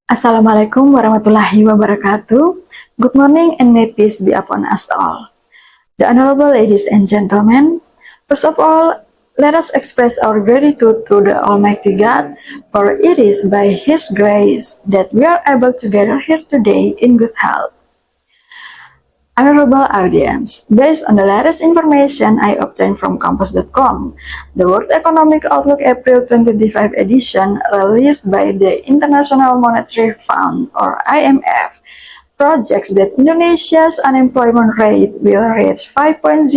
Assalamualaikum warahmatullahi wabarakatuh. Good morning and may peace be upon us all. The Honorable Ladies and Gentlemen, first of all, let us express our gratitude to the Almighty God, for it is by His grace that we are able to gather here today in good health. Honorable audience, based on the latest information I obtained from Compass.com, the World Economic Outlook April 2025 edition released by the International Monetary Fund or IMF projects that Indonesia's unemployment rate will reach 5.0%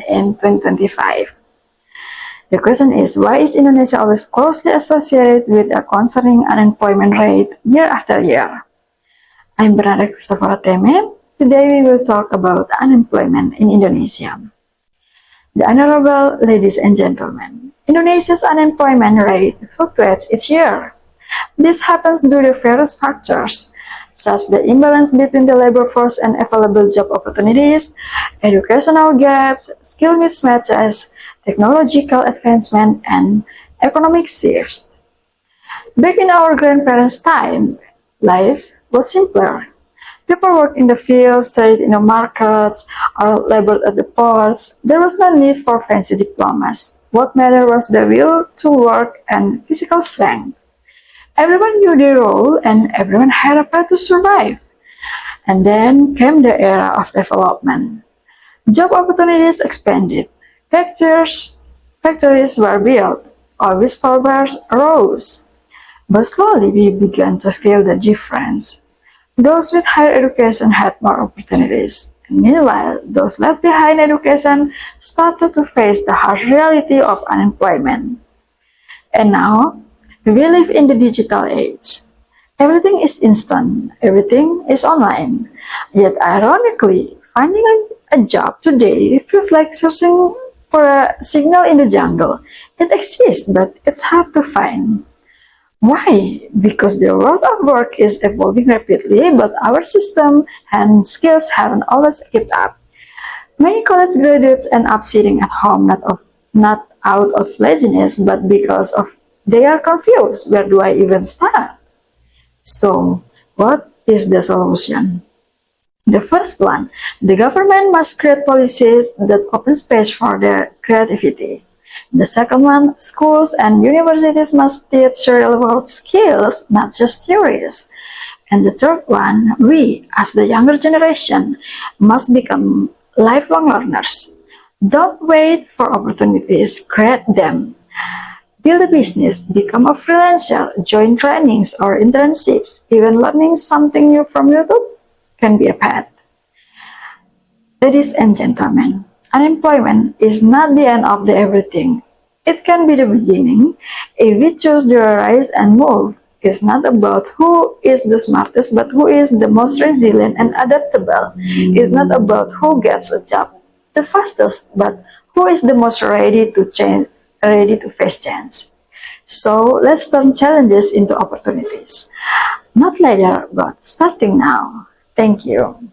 in 2025. The question is, why is Indonesia always closely associated with a concerning unemployment rate year after year? I'm Bernadette Christopher Teme. Today we will talk about unemployment in Indonesia. The Honorable Ladies and Gentlemen, Indonesia's unemployment rate fluctuates each year. This happens due to various factors, such as the imbalance between the labor force and available job opportunities, educational gaps, skill mismatches, technological advancement, and economic shifts. Back in our grandparents' time, life was simpler. People worked in the fields, traded in the markets, or labored at the ports. There was no need for fancy diplomas. What mattered was the will to work and physical strength. Everyone knew their role and everyone had a plan to survive. And then came the era of development. Job opportunities expanded. Factories were built. Office stores rose. But slowly we began to feel the difference. Those with higher education had more opportunities. And meanwhile, those left behind education started to face the harsh reality of unemployment. And now, we live in the digital age. Everything is instant, everything is online. Yet ironically, finding a job today feels like searching for a signal in the jungle. It exists, but it's hard to find. Why? Because the world of work is evolving rapidly, but our system and skills haven't always kept up. Many college graduates end up sitting at home not out of laziness, but because of they are confused. Where do I even start? So, what is the solution? The first one, the government must create policies that open space for their creativity. The second one, schools and universities must teach real-world skills, not just theories. And the third one, we, as the younger generation, must become lifelong learners. Don't wait for opportunities, create them. Build a business, become a freelancer, join trainings or internships. Even learning something new from YouTube can be a path. Ladies and gentlemen, unemployment is not the end of the everything. It can be the beginning. If we choose to rise and move, it's not about who is the smartest, but who is the most resilient and adaptable. It's not about who gets a job the fastest, but who is the most ready to change, ready to face change. So let's turn challenges into opportunities. Not later, but starting now. Thank you.